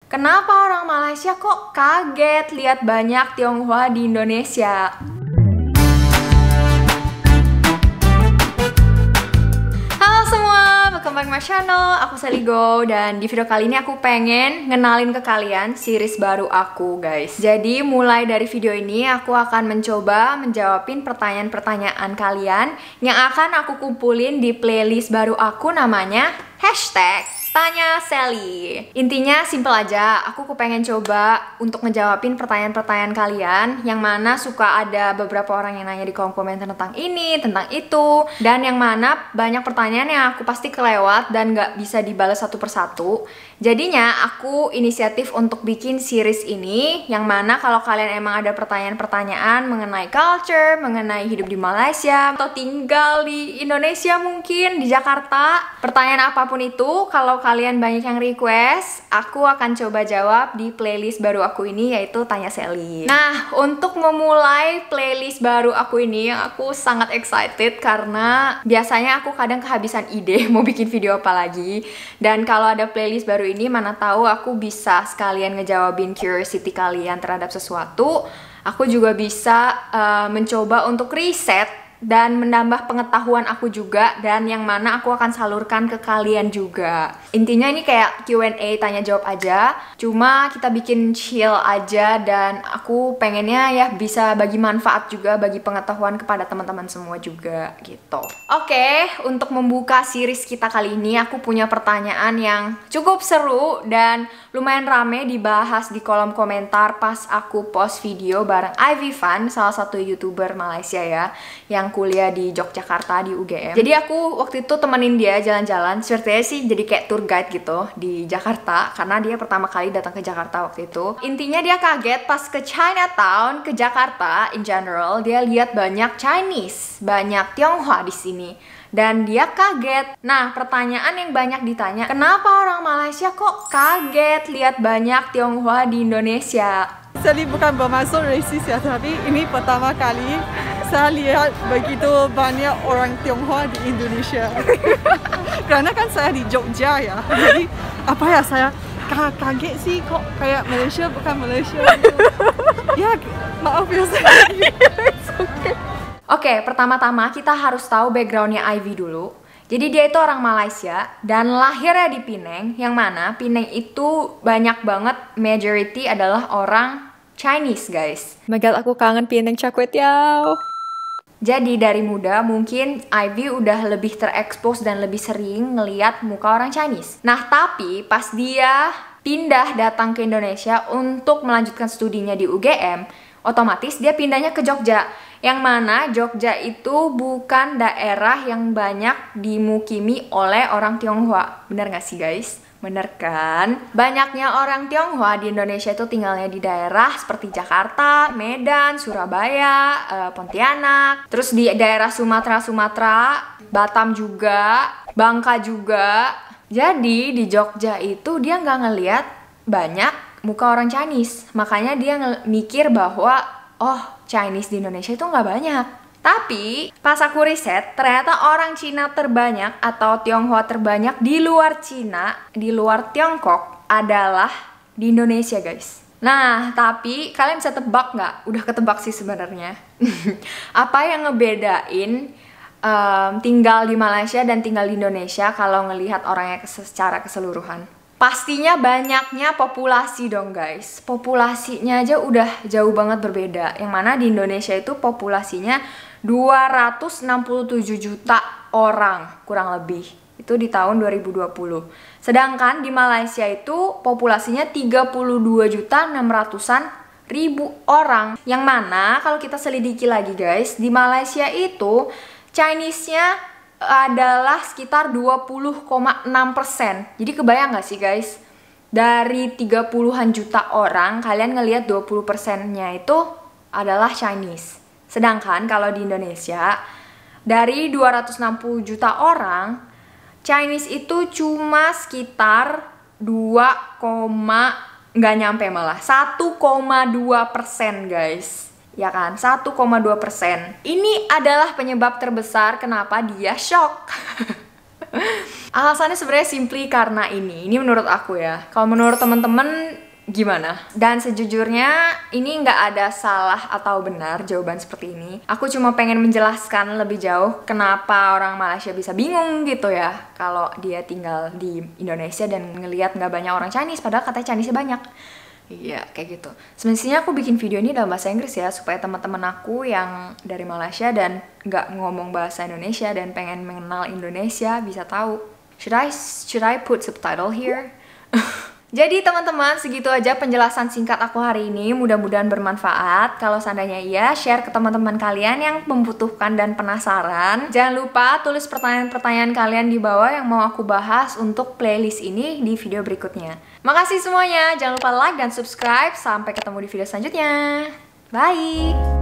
Kenapa orang Malaysia kok kaget lihat banyak Tionghoa di Indonesia? Halo semua, welcome back to my channel. Aku Seligo dan di video kali ini aku pengen ngenalin ke kalian series baru aku, guys. Jadi mulai dari video ini aku akan mencoba menjawabin pertanyaan-pertanyaan kalian yang akan aku kumpulin di playlist baru aku namanya Tanya Sally. Intinya simple aja, aku kepengen coba untuk ngejawabin pertanyaan-pertanyaan kalian yang mana suka ada beberapa orang yang nanya di kolom komentar tentang ini, tentang itu, dan yang mana banyak pertanyaan yang aku pasti kelewat dan gak bisa dibalas satu persatu. Jadinya aku inisiatif untuk bikin series ini yang mana kalau kalian emang ada pertanyaan-pertanyaan mengenai culture, mengenai hidup di Malaysia atau tinggal di Indonesia, mungkin di Jakarta, pertanyaan apapun itu, kalau kalian banyak yang request, aku akan coba jawab di playlist baru aku ini, yaitu Tanya Sally. Nah, untuk memulai playlist baru aku ini, aku sangat excited karena biasanya aku kadang kehabisan ide mau bikin video apa lagi. Dan kalau ada playlist baru ini, mana tahu aku bisa sekalian ngejawabin curiosity kalian terhadap sesuatu. Aku juga bisa mencoba untuk riset dan menambah pengetahuan aku juga, dan yang mana aku akan salurkan ke kalian juga. Intinya ini kayak Q&A, tanya jawab aja, cuma kita bikin chill aja, dan aku pengennya ya bisa bagi manfaat juga, bagi pengetahuan kepada teman-teman semua juga gitu. Oke, untuk membuka series kita kali ini aku punya pertanyaan yang cukup seru dan lumayan rame dibahas di kolom komentar pas aku post video bareng Ivy Fan, salah satu YouTuber Malaysia ya, yang kuliah di Yogyakarta di UGM. Jadi aku waktu itu temenin dia jalan-jalan, ceritanya sih jadi kayak tour guide gitu di Jakarta, karena dia pertama kali datang ke Jakarta waktu itu. Intinya dia kaget pas ke Chinatown, ke Jakarta in general, dia lihat banyak Chinese, banyak Tionghoa di sini. Dan dia kaget. Nah, pertanyaan yang banyak ditanya, kenapa orang Malaysia kok kaget lihat banyak Tionghoa di Indonesia? Sally bukan bermaksud rasis ya, tapi ini pertama kali saya lihat begitu banyak orang Tionghoa di Indonesia. Karena kan saya di Jogja ya, jadi apa ya, saya kaget sih kok kayak Malaysia bukan Malaysia gitu. Ya maaf ya saya. Oke, pertama-tama kita harus tahu backgroundnya Ivy dulu. Jadi dia itu orang Malaysia dan lahirnya di Penang, yang mana Penang itu banyak banget majority adalah orang Chinese, guys. Oh my god, aku kangen Penang Char Kway Teow. Jadi dari muda mungkin Ivy udah lebih terekspos dan lebih sering ngeliat muka orang Chinese. Nah, tapi pas dia pindah datang ke Indonesia untuk melanjutkan studinya di UGM, otomatis dia pindahnya ke Jogja. Yang mana Jogja itu bukan daerah yang banyak dimukimi oleh orang Tionghoa. Bener gak sih, guys? Bener kan? Banyaknya orang Tionghoa di Indonesia itu tinggalnya di daerah seperti Jakarta, Medan, Surabaya, Pontianak. Terus di daerah Sumatera, Batam juga, Bangka juga. Jadi di Jogja itu dia nggak ngeliat banyak muka orang Chinese. Makanya dia mikir bahwa, oh, Chinese di Indonesia itu nggak banyak. Tapi pas aku riset, ternyata orang Cina terbanyak atau Tionghoa terbanyak di luar Cina, di luar Tiongkok adalah di Indonesia, guys. Nah, tapi kalian bisa tebak nggak? Udah ketebak sih sebenarnya. Apa yang ngebedain tinggal di Malaysia dan tinggal di Indonesia kalau ngelihat orangnya secara keseluruhan? Pastinya banyaknya populasi dong, guys. Populasinya aja udah jauh banget berbeda. Yang mana di Indonesia itu populasinya 267 juta orang kurang lebih. Itu di tahun 2020. Sedangkan di Malaysia itu populasinya 32.600.000 orang. Yang mana kalau kita selidiki lagi, guys, di Malaysia itu Chinese-nya adalah sekitar 20,6%. Jadi kebayang gak sih, guys? Dari 30-an juta orang, kalian ngelihat 20%-nya itu adalah Chinese. Sedangkan kalau di Indonesia, dari 260 juta orang, Chinese itu cuma sekitar 1,2%, guys. Ya kan, 1,2%. Ini adalah penyebab terbesar kenapa dia shock. Alasannya sebenarnya simply karena ini menurut aku ya. Kalau menurut teman-teman gimana. Dan sejujurnya ini nggak ada salah atau benar jawaban seperti ini. Aku cuma pengen menjelaskan lebih jauh kenapa orang Malaysia bisa bingung gitu ya kalau dia tinggal di Indonesia dan ngelihat nggak banyak orang Chinese, padahal katanya Chinese banyak. Iya, kayak gitu. Semestinya aku bikin video ini dalam bahasa Inggris ya, supaya teman-teman aku yang dari Malaysia dan nggak ngomong bahasa Indonesia dan pengen mengenal Indonesia bisa tahu. Should I put subtitle here? Jadi teman-teman, segitu aja penjelasan singkat aku hari ini. Mudah-mudahan bermanfaat. Kalau seandainya iya, share ke teman-teman kalian yang membutuhkan dan penasaran. Jangan lupa tulis pertanyaan-pertanyaan kalian di bawah yang mau aku bahas untuk playlist ini di video berikutnya. Makasih semuanya. Jangan lupa like dan subscribe. Sampai ketemu di video selanjutnya. Bye!